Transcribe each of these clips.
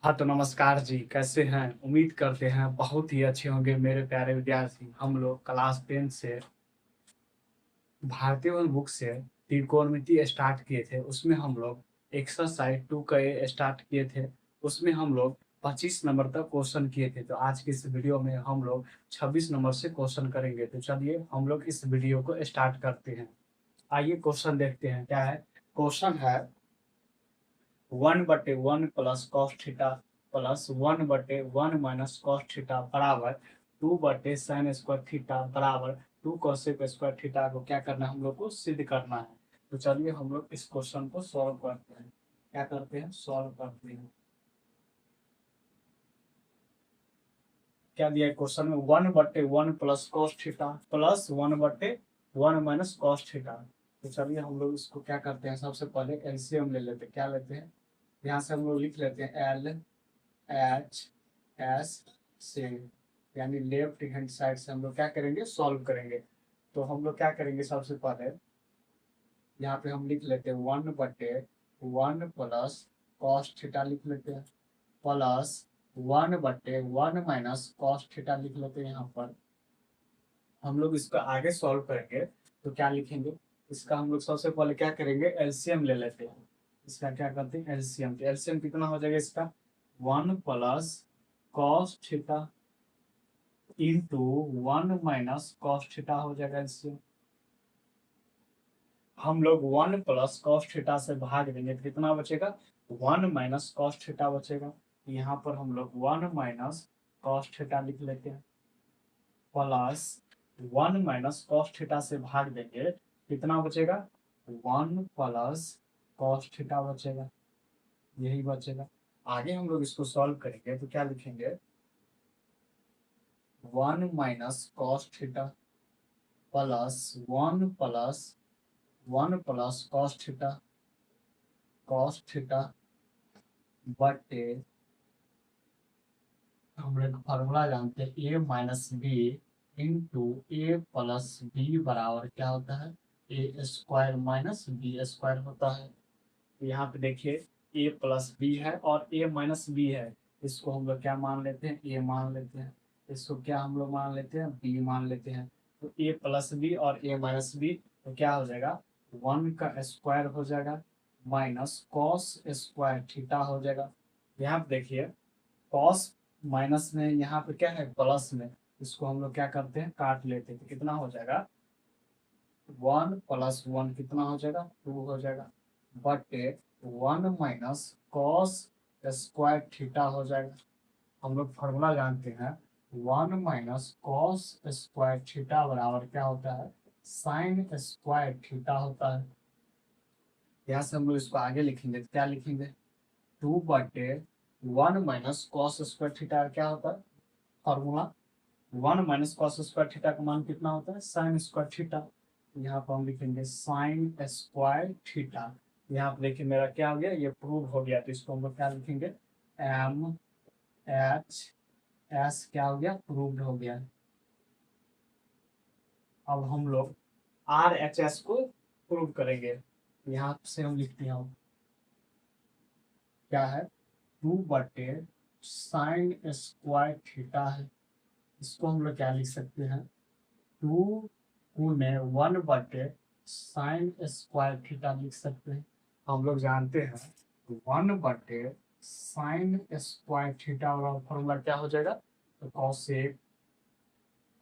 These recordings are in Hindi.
हाँ, तो नमस्कार जी, कैसे हैं? उम्मीद करते हैं बहुत ही अच्छे होंगे मेरे प्यारे विद्यार्थी। हम लोग क्लास 10 से भारतीय वन बुक से त्रिकोणमिति स्टार्ट किए थे। उसमें हम लोग एक्सरसाइज 2 का ये स्टार्ट किए थे। उसमें हम लोग 25 नंबर तक क्वेश्चन किए थे। तो आज की इस वीडियो में हम लोग 26 नंबर से क्वेश्चन करेंगे। तो चलिए हम लोग इस वीडियो को स्टार्ट करते हैं। आइए क्वेश्चन देखते हैं क्या है। क्वेश्चन है 1/1 plus cos theta plus 1/1 minus cos theta बराबर 2/sin स्क्वायर थीटा बराबर 2 cosec स्क्वायर थीटा को क्या करना है, हम लोग को सिद्ध करना है। तो चलिए हम लोग इस क्वेश्चन को सॉल्व करते हैं। क्या करते हैं, सॉल्व करते हैं। क्या दिया है क्वेश्चन में, 1/1 plus cos theta plus 1/1 minus cos theta. तो चलिए हम लोग इसको क्या करते हैं, सबसे पहले एलसीएम ले लेते हैं। क्या लेते हैं, यहाँ से हम लोग लिख लेते हैं एल एच एस से, यानी लेफ्ट हैंड साइड से हम लोग क्या करेंगे, सॉल्व करेंगे। तो हम लोग क्या करेंगे, सबसे पहले यहाँ पे हम लिख लेते हैं 1/1 प्लस कॉस थीटा लिख लेते हैं प्लस 1/1 माइनस कॉस थीटा लिख लेते हैं। यहाँ पर हम लोग इसको आगे सॉल्व करेंगे तो क्या लिखेंगे, इसका हम लोग सबसे पहले क्या करेंगे, एलसीएम ले लेते हैं। इसका क्या करते हैं, एलसीएम। तो एलसीएम कितना हो जाएगा इसका, 1 plus cos theta into 1 minus cos theta हो जाएगा इससे। हम लोग 1 प्लस कॉस थीटा से भाग देंगे तो कितना बचेगा, 1 माइनस कॉस थीटा बचेगा। यहाँ पर हम लोग 1 माइनस कॉस थीटा लिख लेते हैं प्लस 1 माइनस कॉस थीटा से भाग देंगे कितना बचेगा, 1 प्लस कॉस थीटा बचेगा, यही बचेगा। आगे हम लोग इसको सॉल्व करेंगे तो क्या लिखेंगे, 1 minus cos theta plus 1 plus cos theta बटे, हम लोग फॉर्मूला जानते हैं ए minus b into a plus b बराबर क्या होता है, ए स्क्वायर माइनस बी स्क्वायर होता है। तो यहाँ पे देखिए ए प्लस बी है और ए माइनस बी है। इसको हम लोग क्या मान लेते हैं, ए मान लेते हैं। इसको क्या हम लोग मान लेते हैं, बी मान लेते हैं। तो ए प्लस बी और ए माइनस बी, तो क्या हो जाएगा, 1 का स्क्वायर हो जाएगा माइनस कॉस स्क्वायर थीटा हो जाएगा। यहाँ पे देखिए कॉस माइनस में, यहाँ पे क्या है प्लस में, इसको हम लोग क्या करते हैं, काट लेते हैं। तो कितना हो जाएगा, 1 प्लस 1 कितना हो जाएगा, 2 हो जाएगा बटे 1 माइनस कॉस स्क्वायर थीटा हो जाएगा। हम लोग फॉर्मूला जानते हैं 1 माइनस कॉस स्क्वायर थीटा बराबर क्या होता है, साइन स्क्वायर थीटा होता है। यहाँ से हम लोग इसको आगे लिखेंगे तो क्या लिखेंगे, 2/1 माइनस कॉस स्क्वायर थीटा क्या होता है, formula 1 minus cos square theta का मान कितना होता है, साइन स्क्वायर थीटा। यहाँ पर हम लिखेंगे साइन स्क्वायर थीटा। यहाँ पर देखिए मेरा क्या हो गया, ये प्रूव हो गया। तो इसको हम लोग क्या लिखेंगे, एम एच एस क्या हो गया, प्रूव्ड हो गया। अब हम लोग आर एच एस को प्रूव करेंगे। यहाँ से हम लिखते हैं क्या है, 2/साइन स्क्वायर थीटा है। इसको हम लोग क्या लिख सकते हैं, 2 गुने 1/साइन स्क्वायर थीटा लिख सकते हैं। हम लोग जानते हैं 1/साइन स्क्वायर थीटा वाला फॉर्मूला क्या हो जाएगा, तो कॉसेक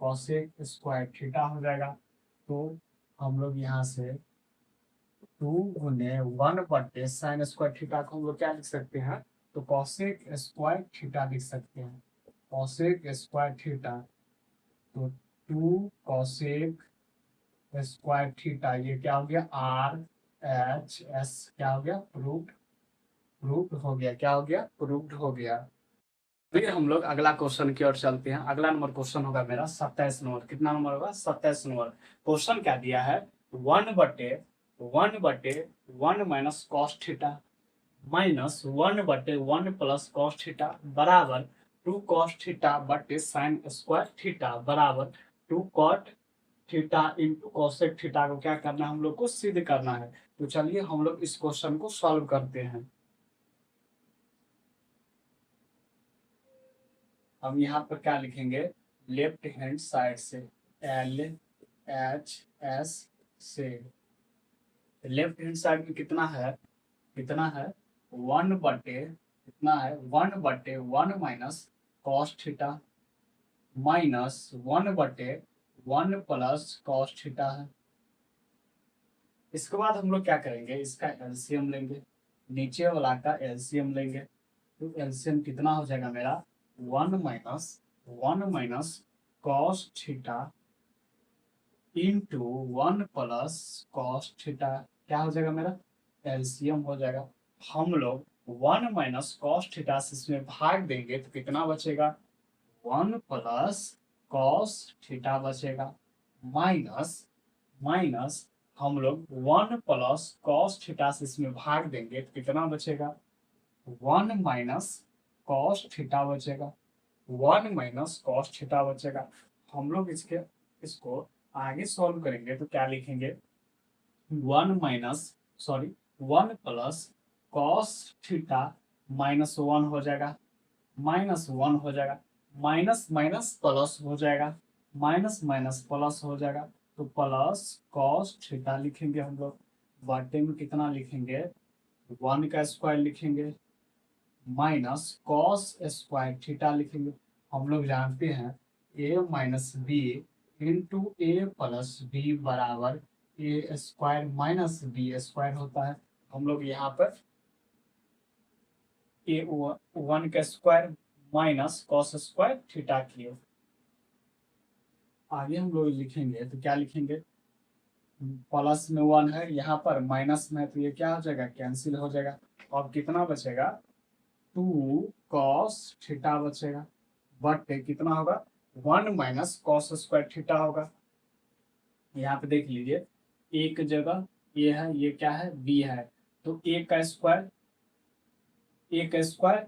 कॉसेक स्क्वायर थीटा हो जाएगा। तो हम लोग यहाँ से 2 गुने 1/साइन स्क्वायर थीटा को हम लोग क्या लिख सकते हैं, तो कॉसेक स्क्वायर थीटा लिख सकते हैं, कॉसेक स्क्वायर थीटा। तो 2 कॉसेक स्क्वायर थीटा, ये क्या हो गया, आर एच एस क्या हो गया, प्रूव्ड प्रूव्ड हो गया, क्या हो गया, प्रूव्ड हो गया। फिर हम लोग अगला क्वेश्चन की ओर चलते हैं। अगला नंबर क्वेश्चन होगा मेरा 27 नंबर। कितना नंबर होगा, 27 नंबर। क्वेश्चन क्या दिया है, 1/1 minus cos theta minus 1/1 plus cos theta बराबर 2 कॉस थीटा बटे साइन स्क्वायर थीटा बराबर 2 cot theta into cosec theta को क्या करना है, हम लोग को सिद्ध करना है। तो चलिए हम लोग इस क्वेश्चन को सॉल्व करते हैं। हम यहाँ पर क्या लिखेंगे, लेफ्ट हैंड साइड से LHS से लेफ्ट हैंड साइड में कितना है, कितना है 1/, कितना है 1/1 minus cos theta minus 1/1 plus cos theta है। इसके बाद हम लोग क्या करेंगे, इसका एलसीएम लेंगे, नीचे वाला का एलसीएम लेंगे। तो एलसीएम कितना हो जाएगा मेरा 1 minus cos theta into 1 plus cos theta, क्या हो जाएगा मेरा एलसीएम हो जाएगा। हम लोग 1 माइनस कॉस थीटा से इसमें भाग देंगे तो कितना बचेगा 1 प्लस कॉस थीटा बचेगा माइनस माइनस हम लोग 1 प्लस कॉस थीटा से इसमें भाग देंगे तो कितना बचेगा 1 माइनस कॉस थीटा बचेगा, 1 माइनस कॉस थीटा बचेगा। हम लोग इसको आगे सॉल्व करेंगे तो क्या लिखेंगे 1 प्लस कॉस थीटा -1 हो जाएगा, -1 हो जाएगा, माइनस माइनस प्लस हो जाएगा, माइनस माइनस प्लस हो जाएगा, तो प्लस कॉस थीटा लिखेंगे हम लोग। बटे में कितना लिखेंगे 1 का स्क्वायर लिखेंगे माइनस कॉस स्क्वायर थीटा लिखेंगे। हम लोग जानते हैं a minus b into a plus b बराबर a square minus b square होता है। हम लोग यहाँ पर A1 का square minus cos square theta किए। आगे हम लोग लिखेंगे तो क्या लिखेंगे, प्लस में 1 है, यहाँ पर माइनस में, तो ये क्या हो जाएगा कैंसिल हो जाएगा। अब कितना बचेगा 2 कॉस थीटा बचेगा, बट कितना होगा 1 माइनस कॉस स्क्वायर थीटा होगा। यहाँ पे देख लीजिए एक जगह ये है, ये क्या है बी है, तो ए का स्क्वायर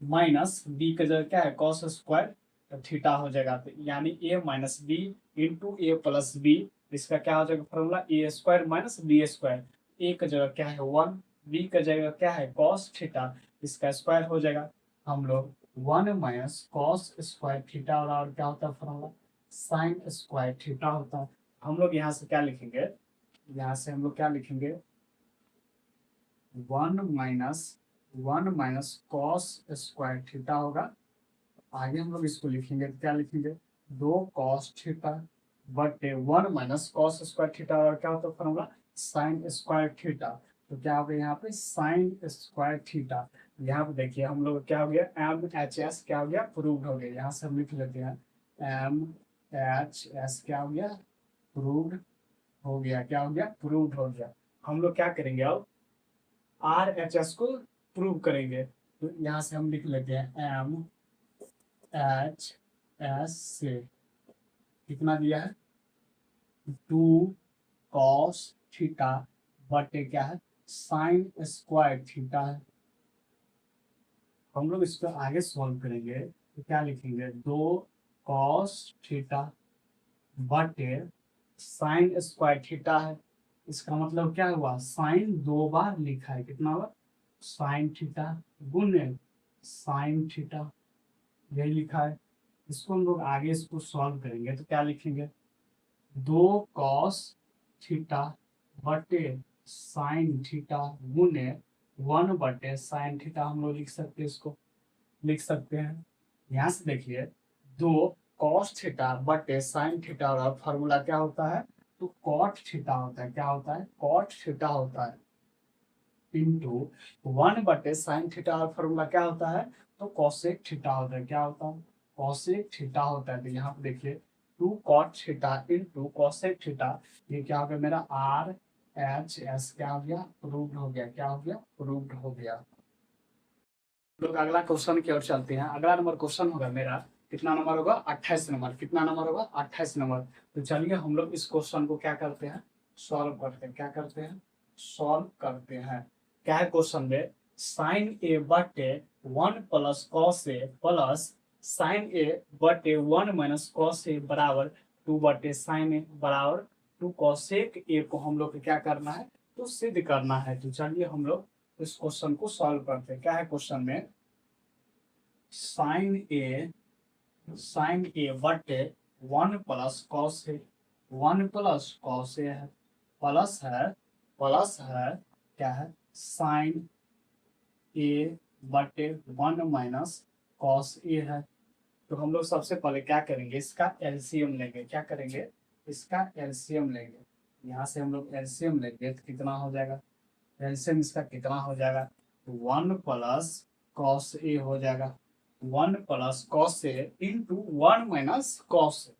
माइनस बी का जगह क्या है कॉस स्क्वायर तो थीटा हो जाएगा। तो यानी ए minus b into a plus B, इसका क्या हो जाएगा फॉर्मूला ए स्क्वायर माइनस बी स्क्वायर। ए का जगह क्या है 1, बी का जगह क्या है कॉस थीटा, इसका स्क्वायर हो जाएगा। हम लोग 1 माइनस कॉस स्क्वायर थीटा और क्या होता है फॉर्मूला साइन स्क्वायर थीटा होता है। हम लोग यहाँ से क्या लिखेंगे, यहाँ से हम लोग क्या लिखेंगे 1 माइनस कॉस स्क्वायर थीटा होगा। आगे हम लोग इसको लिखेंगे तो क्या लिखेंगे 2 कॉस थीटा बटे 1 माइनस कॉस स्क्वायर थीटा और क्या होता है फॉर्मूला साइन स्क्वायर थीटा। तो क्या हो गया यहाँ पे साइन स्क्वायर थीटा। यहाँ पे देखिए हम लोग क्या हो गया MHS क्या हो गया प्रूव्ड हो गया। यहाँ से हम लिख लेते हैं MHS क्या हो गया प्रूव्ड हो गया, क्या हो गया प्रूव्ड हो गया। हम लोग क्या करेंगे अब RHS को प्रूव करेंगे, तो यहाँ से हम लिख लेते हैं MHS से कितना दिया है 2 कॉस थीटा बटे क्या है साइन स्क्वायर थीटा है। हम लोग इसको आगे सॉल्व करेंगे तो क्या लिखेंगे 2 कॉस थीटा बटे साइन स्क्वायर थीटा है। इसका मतलब क्या हुआ साइन 2 बार लिखा है, कितना हुआ साइन थीटा गुने साइन थीटा, यही लिखा है। इसको हम लोग आगे इसको सॉल्व करेंगे तो क्या लिखेंगे 2 कॉस थीटा बटे साइन थीटा गुने 1 बटे साइन थीटा। हम लोग लिख सकते हैं, इसको लिख सकते हैं। यहाँ से देखिए 2 कॉस थीटा बटे साइन थीटा और फॉर्मूला क्या होता है तो कॉट थीटा होता है, क्या होता है कॉट थीटा होता है इंटू 1 बटे साइन थीटा और फॉर्मूला क्या होता है तो कॉसेक थीटा होता है, क्या होता है कॉसेक थीटा होता है। तो यहाँ पे देखिए 2 cot theta into cosec theta, ये क्या हो गया मेरा RHS क्या हो गया प्रूव्ड हो गया, क्या हो गया प्रूव्ड हो गया। लोग अगला क्वेश्चन की ओर चलते हैं। अगला नंबर क्वेश्चन होगा मेरा कितना नंबर होगा 28 नंबर, कितना नंबर होगा 28 नंबर। तो चलिए हम लोग इस क्वेश्चन को क्या करते हैं सॉल्व करते हैं, क्या करते हैं सॉल्व करते हैं। क्या है क्वेश्चन में साइन ए बटे 1 plus cos A plus sign ए बटे 1 माइनस कॉस ए बराबर 2 बटे साइन ए बराबर 2 कॉसेक ए को हम लोग को क्या करना है तो सिद्ध करना है। तो चलिए हम लोग इस क्वेश्चन को सॉल्व करते हैं। क्या है क्वेश्चन में साइन ए बटे 1 + cos ए, 1 + cos ए है, प्लस है क्या है, साइन ए बटे 1 - cos ए है। तो हम लोग सबसे पहले क्या करेंगे, इसका एलसीएम लेंगे। क्या करेंगे, इसका एलसीएम लेंगे। यहाँ से हम लोग एलसीएम लेंगे तो कितना हो जाएगा, एलसीएम इसका कितना हो जाएगा, 1 + cos ए हो जाएगा। 1 + cos ए इंटू 1 - cos ए,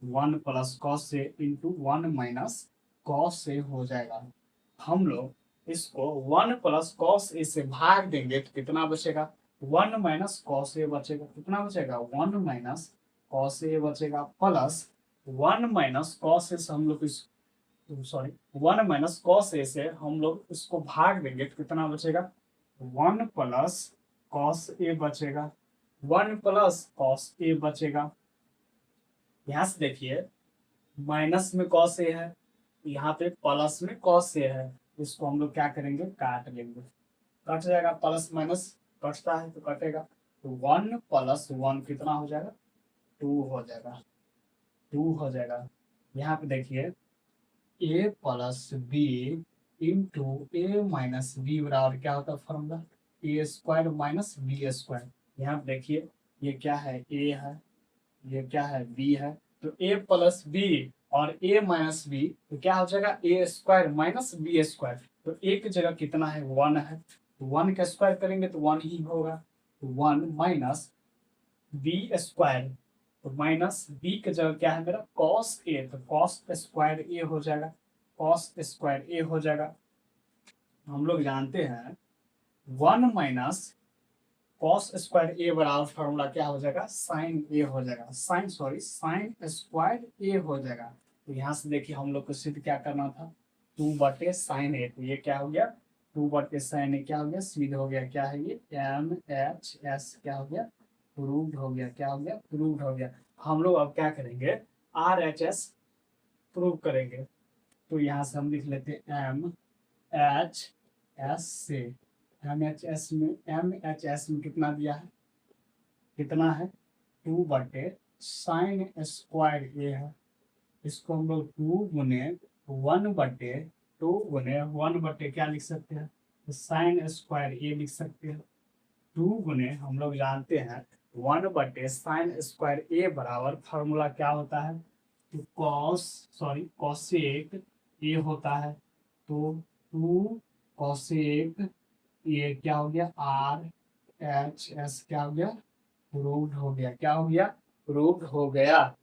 1 + cos ए इंटू 1 - cos ए हो जाएगा। हम लोग इसको 1 + cos ए से भाग देंगे तो कितना बचेगा, 1 - cos ए बचेगा। कितना बचेगा, 1 - cos ए बचेगा, प्लस 1 - cos ए से हम लोग इस सॉरी 1 - cos ए से हम लोग इसको भाग देंगे तो कितना बचेगा, 1 + cos ए बचेगा, 1 + cos ए बचेगा। यहाँ से देखिए माइनस में cos ए है, यहाँ पे प्लस में cos ए है, इसको हम लोग क्या करेंगे, काट लेंगे। कट जाएगा, प्लस माइनस कटता है तो कटेगा, तो 1 + 1 कितना हो जाएगा, 2 हो जाएगा, 2 हो जाएगा। यहाँ पे देखिए a + b into a minus b बराबर क्या होता है फॉर्मूला, a² - b²। यहाँ पे देखिए ये क्या है, a है, ये क्या है, b है, तो a + b और a - b तो क्या हो जाएगा, a² - b²। तो एक की जगह कितना है, 1 है, तो 1 का स्क्वायर करेंगे तो 1 ही होगा, 1 - b²। तो माइनस b की जगह क्या है मेरा, cos ए, तो cos² ए हो जाएगा, cos² ए हो जाएगा। हम लोग जानते हैं 1 - cos² ए बराबर फॉर्मूला क्या हो जाएगा, साइन ए हो जाएगा, साइन² ए हो जाएगा। तो यहाँ से देखिए हम लोग को सिद्ध क्या करना था, 2/sin ए, तो ये क्या हो गया, 2/sin ए क्या हो गया, सिद्ध हो गया। क्या है ये, MHS क्या हो गया, प्रूव्ड हो गया। क्या हो गया, प्रूव्ड हो गया। हम लोग अब क्या करेंगे, RHS प्रूव करेंगे। तो यहाँ से हम लिख लेते हैं MHS से, MHS में कितना दिया है, कितना है, 2/sin² ए है। इसको हम लोग 2 गुने 1/2 गुने 1 क्या लिख सकते हैं, sin² ए लिख सकते हैं। 2 गुने हम लोग जानते हैं 1/sin² ए बराबर फार्मूला क्या होता है, तो कोसेक ए होता है। तो 2 कोसेक ये क्या हो गया, RHS क्या हो गया, प्रूव्ड हो गया। क्या हो गया, प्रूव्ड हो गया।